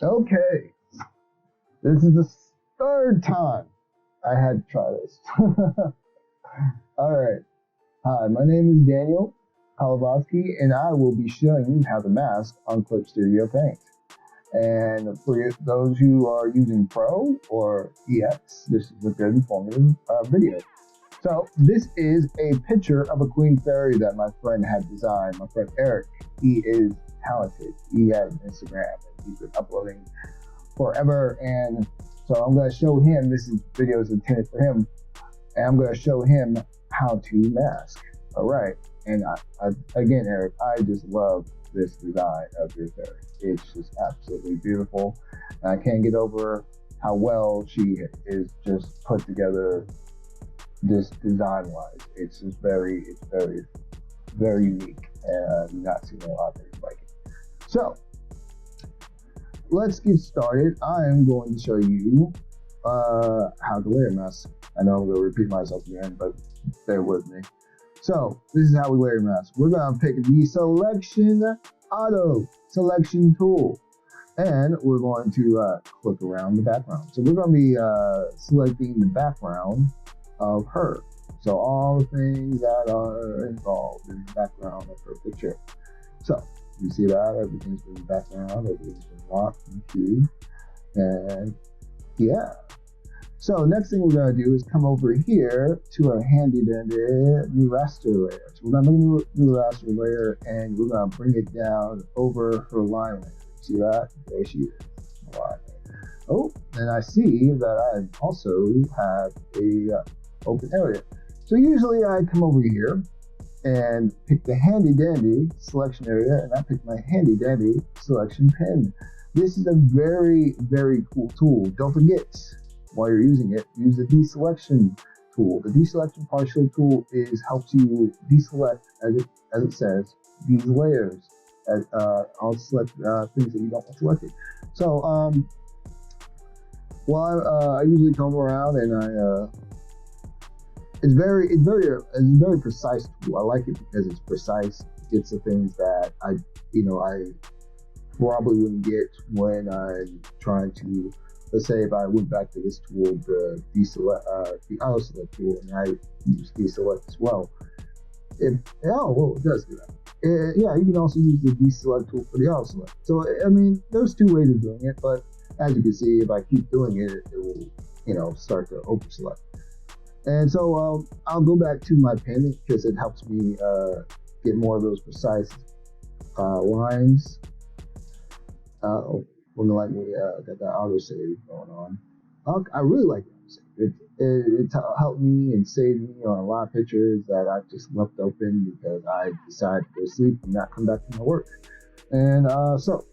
Okay, this is the third time I had to try this. All right. Hi, my name is Daniel Kalavosky, and I will be showing you how to mask on Clip Studio Paint. And for those who are using Pro or EX, this is a good informative video. So this is a picture of a queen fairy that my friend had designed. My friend Eric, he is talented. He has an Instagram and he's been uploading forever. And so I'm going to show him, video is intended for him, and I'm going to show him how to mask. All right. And again, Eric, I just love this design of your fairy. It's just absolutely beautiful. And I can't get over how well she is just put together this design-wise. It's very unique, and I've not seen a lot of things like it. So let's get started. I am going to show you how to layer mask. I know I'm going to repeat myself again, but bear with me. So this is how we layer mask. We're going to pick the auto selection tool, and we're going to click around the background. So we're going to be selecting the background of her. So all the things that are involved in the background of her picture. So you see that everything's been background, everything's been locked and keyed, and yeah. So next thing we're going to do is come over here to our handy dandy new raster layer. So we're going to make a new raster layer, and we're going to bring it down over her line layer. See that? There she is. Line. Oh, and I see that I also have a open area. So usually I come over here and pick the handy dandy selection area, and I pick my handy dandy selection pen. This is a very cool tool. Don't forget, while you're using it, use the deselection tool. The deselection partial tool helps you deselect, as it says, these layers. I'll select things that you don't want selected. So I usually come around and it's very precise tool. I like it because it's precise. It gets the things that I probably wouldn't get when I'm trying to, let's say if I went back to this tool, the auto select tool, and I use deselect as well. It does do that. Yeah, you can also use the deselect tool for the auto select. So I mean, there's two ways of doing it, but as you can see, if I keep doing it, it will start to over select. And so I'll go back to my pen because it helps me get more of those precise lines. Wouldn't let me get that auto save going on. I really like it. It helped me and saved me on a lot of pictures that I just left open because I decided to go to sleep and not come back to my work. And so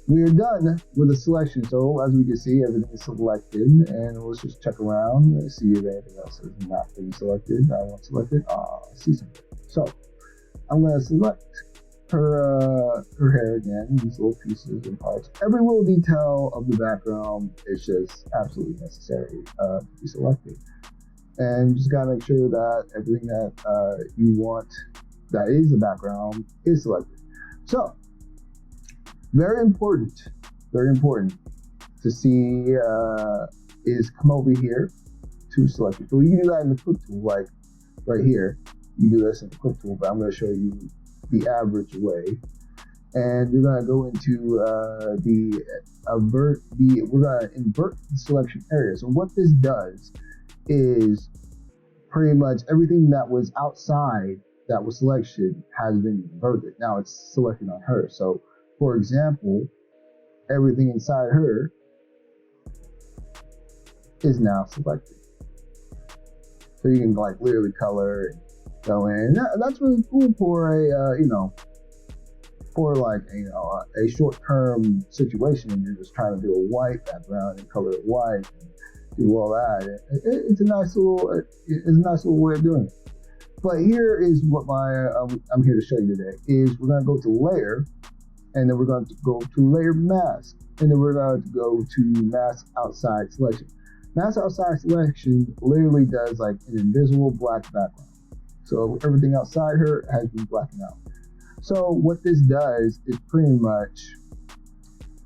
we are done with the selection. So as we can see, everything is selected, and let's just check around and see if anything else has not been selected. I want selected. I see something. So I'm going to select her hair again, these little pieces and parts. Every little detail of the background is just absolutely necessary to be selected. And just gotta make sure that everything that you want that is the background is selected. So very important to see is come over here to select it. So you can do that in the quick tool, like right here. You do this in the quick tool, but I'm going to show you the average way. And you're going to go into we're going to invert the selection area. So what this does is pretty much everything that was outside that was selected has been inverted. Now it's selected on her. So for example, everything inside her is now selected. So you can like literally color and go in. That's really cool for a short-term situation, and you're just trying to do a white background and color it white and do all that. It's a nice little way of doing it. But here is what I'm here to show you today is we're going to go to layer, and then we're going to go to layer mask, and then we're going to go to mask outside selection. Mask outside selection literally does like an invisible black background. So everything outside her has been blackened out. So what this does is pretty much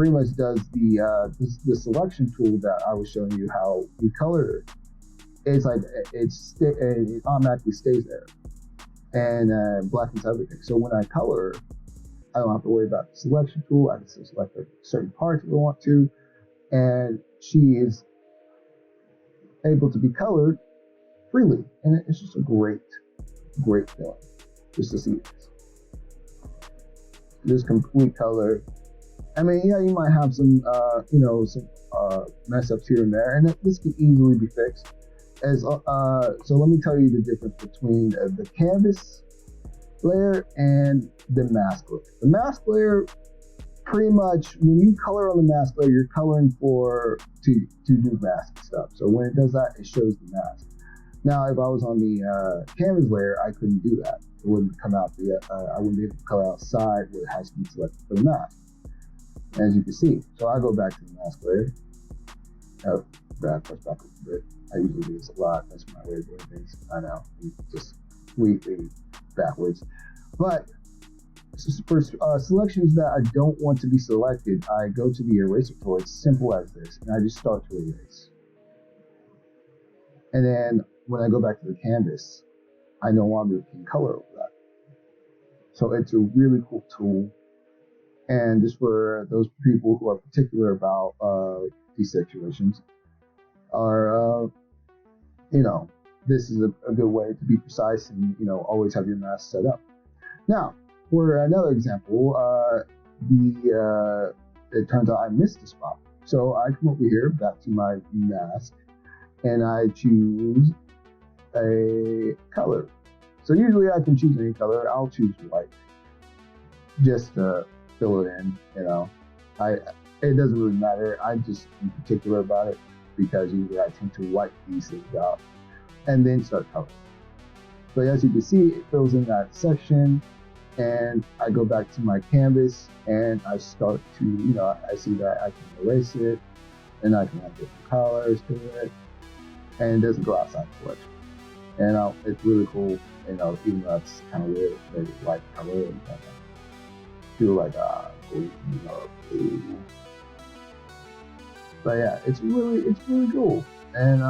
pretty much does the selection tool that I was showing you how you color. It's like it automatically stays there and blackens everything. So when I color, I don't have to worry about the selection tool. I can still select certain parts if I want to, and she is able to be colored freely, and it's just a great feeling just to see this complete color. I mean, yeah, you might have some some mess ups here and there, and this can easily be fixed. So let me tell you the difference between the canvas layer and the mask layer. The mask layer, pretty much when you color on the mask layer, you're coloring to do mask stuff. So when it does that, it shows the mask. Now, if I was on the canvas layer, I couldn't do that. It wouldn't come out I wouldn't be able to color outside where it has to be selected for the mask, as you can see. So I go back to the mask layer. Oh, back a bit. I usually do this a lot. That's my way of doing things. I know, just completely backwards. But for selections that I don't want to be selected, I go to the eraser tool. It's simple as this, and I just start to erase. And then when I go back to the canvas, I no longer can color over that. So it's a really cool tool. And just for those people who are particular about these situations, this is a good way to be precise and always have your mask set up. Now, for another example, it turns out I missed a spot. So I come over here back to my mask, and I choose a color. So usually I can choose any color. I'll choose white just to fill it in. It doesn't really matter. I'm just in particular about it because usually I tend to wipe these things out and then start coloring. So as you can see, it fills in that section, and I go back to my canvas and I start to, I see that I can erase it and I can have different colors to it, and it doesn't go outside the selection. And it's really cool, even though it's kind of weird, maybe light color and kind of feel like blue. But yeah, it's really cool. And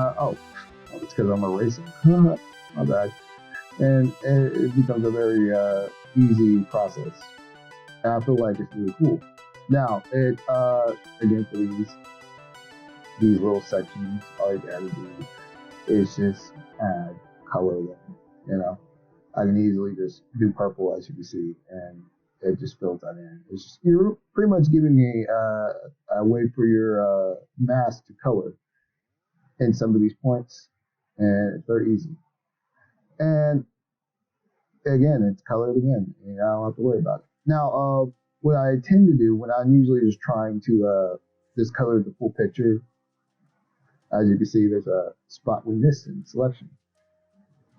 it's because I'm erasing. My bad. And it becomes a very easy process. And I feel like it's really cool. Now, again, for these little sections, all you gotta do is just add color in. I can easily just do purple, as you can see, and it just fills that in. You're pretty much giving a way for your mask to color in some of these points, and it's very easy. And again, it's colored again. I don't have to worry about it. Now, what I tend to do when I'm usually just trying to just color the full picture, as you can see, there's a spot we missed in selection.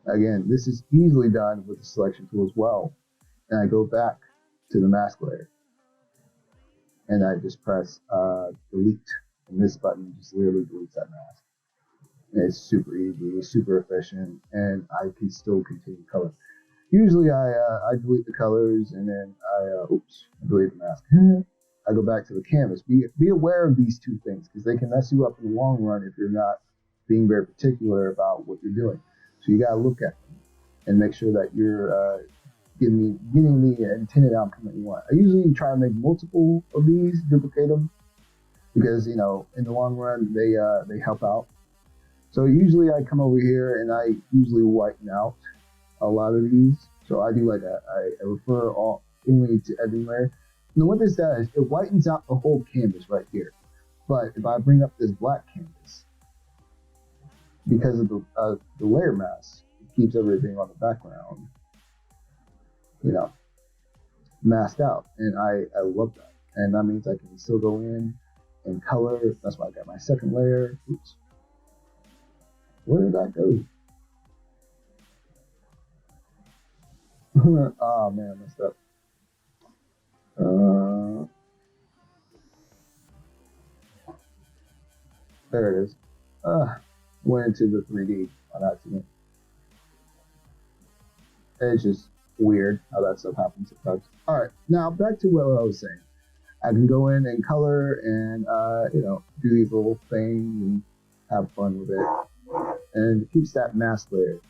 Again, this is easily done with the selection tool as well. And I go back to the mask layer, and I just press delete, and this button just literally deletes that mask. And it's super easy, super efficient, and I can still continue coloring. Usually I delete the colors, and then I delete the mask. I go back to the canvas. Be aware of these two things, because they can mess you up in the long run if you're not being very particular about what you're doing. So you got to look at them and make sure that you're getting the intended outcome that you want. I usually try to make multiple of these, duplicate them, because in the long run they help out. So usually I come over here and I usually whiten out a lot of these. So I do I refer only to every layer. And what this does, it whitens out the whole canvas right here. But if I bring up this black canvas, because of the layer mask, it keeps everything on the background, masked out. And I love that. And that means I can still go in and color. That's why I got my second layer. Oops. Where did that go? Oh man, I messed up. There it is. Went into the 3D on accident. It's just weird how that stuff happens sometimes. All right, now back to what I was saying. I can go in and color and do these little things and have fun with it, and it keeps that mask layer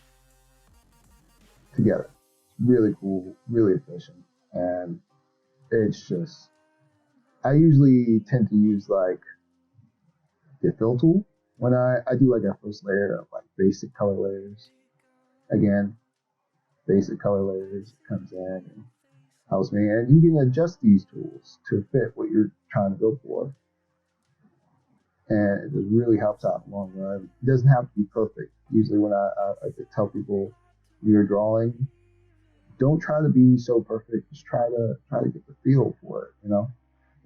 together. It's really cool, really efficient, and it's just I usually tend to use like the fill tool when I do like a first layer of like basic color layers. Again, basic color layers comes in and helps me, and you can adjust these tools to fit what you're trying to go for, and it just really helps out in the long run. It doesn't have to be perfect. Usually, when I tell people when you're drawing, don't try to be so perfect. Just try to get the feel for it.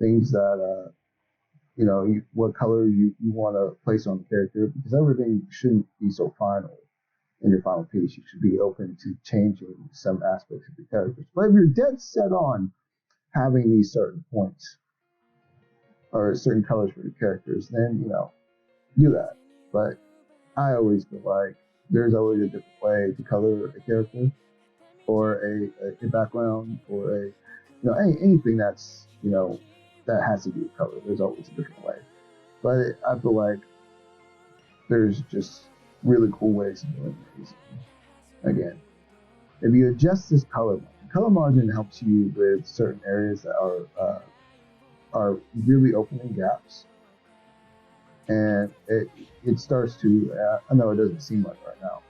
Things that what color you want to place on the character, because everything shouldn't be so final in your final piece. You should be open to changing some aspects of your characters. But if you're dead set on having these certain points or certain colors for your characters, then do that. But I always feel like there's always a different way to color a character or a background or anything that's that has to do with color. There's always a different way. But I feel like there's just really cool ways of doing these. Again, if you adjust this color margin helps you with certain areas that are really opening gaps, and it starts to. I know it doesn't seem like right now,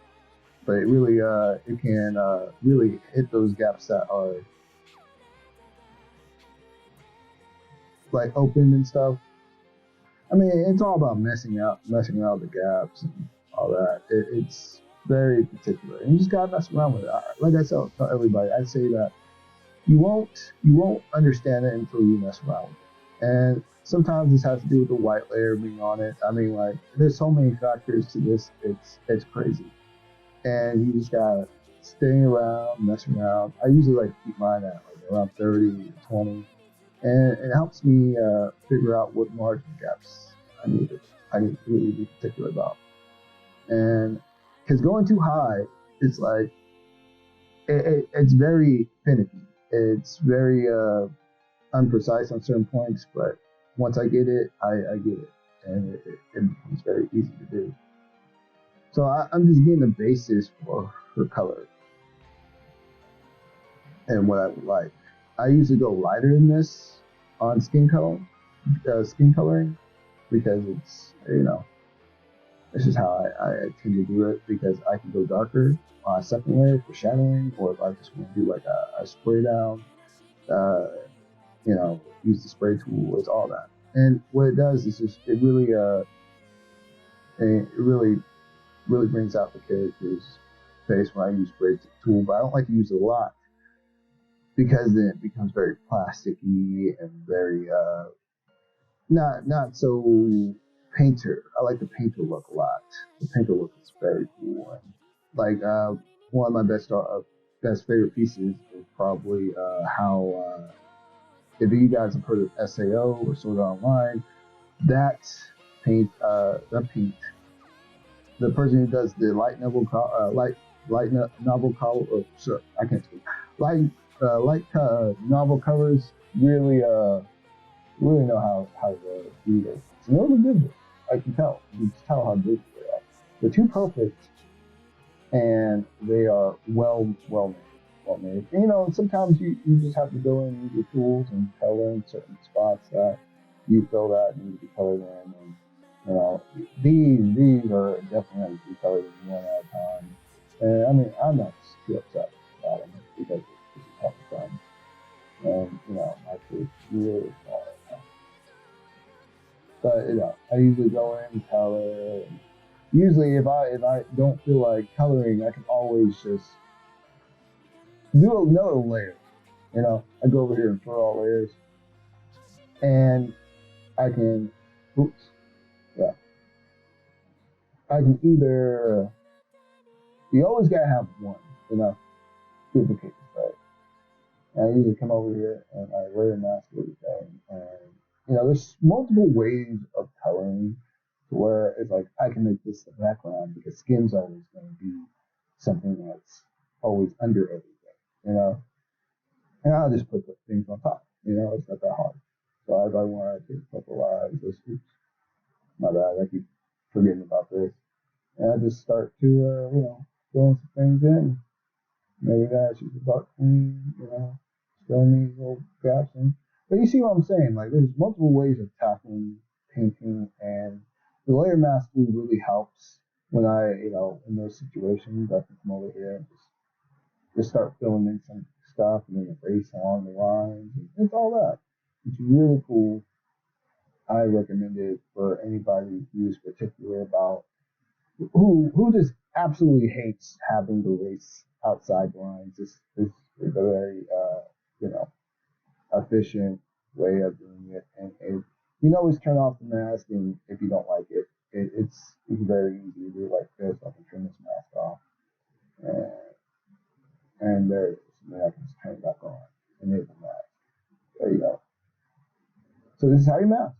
but it really it can really hit those gaps that are like open and stuff. I mean, it's all about messing out the gaps and all that. It's very particular, and you just gotta mess around with it. Like I tell everybody, I say that you won't understand it until you mess around with it. And sometimes this has to do with the white layer being on it. I mean, like there's so many factors to this. It's crazy, and you just gotta stay around, mess around. I usually like to keep mine at like around 30 to 20, and it helps me figure out what margin gaps I need to really be particular about. And because going too high, it's like it's very finicky. It's very unprecise on certain points, but once I get it, I get it, and it becomes very easy to do. So I'm just getting the basis for color and what I would like. I usually go lighter than this on skin coloring, because it's just how I tend to do it, because I can go darker on a second layer for shadowing, or if I just want to do like a spray down, uh, use the spray tool, it's all that. And what it does is just it really brings out the character's face when I use spray tool, but I don't like to use it a lot because then it becomes very plasticky and very not so painter. I like the painter look a lot. The painter look is very cool. And like one of my best favorite pieces is probably how if you guys have heard of SAO or Sword Art Online, that paint, the person who does the light novel color, sorry, I can't speak. Light novel covers really know how to do this. It's really good. I can tell. You can tell how good they are. They're too perfect, and they are well made. Well made. And, sometimes you just have to go in and use your tools and color in certain spots that you feel that need to be colored in. And these are definitely have to be colored in one at a time. And I mean, I'm not too upset about them because this is having fun. And my kids really small right now. But I usually go in and color. And usually, if I don't feel like coloring, I can always just do another layer. I go over here and throw all layers, and I can, oops, yeah, I can either. You always gotta have one, duplicate the right? And I usually come over here and I layer mask everything, and there's multiple ways of coloring to where it's like I can make this the background because skin's always going to be something that's always under everything, and I'll just put the things on top. It's not that hard. So as I want to take a couple lives this week. My bad, I keep forgetting about this. And I just start to, filling some things in. Maybe guys should start clean, filling these little gaps in. But you see what I'm saying? Like, there's multiple ways of tackling painting, and the layer mask tool really helps when in those situations. I can come over here and just start filling in some stuff and then erase along the lines. And it's all that. It's really cool. I recommend it for anybody who's particular about who just absolutely hates having to race outside the lines. It's a very you know efficient way of doing it, and you can always turn off the mask, and if you don't like it, it's very easy to do it like this. I can turn this mask off, and there it is. And then I can just turn it back on, enable mask. There you go. So this is how you mask.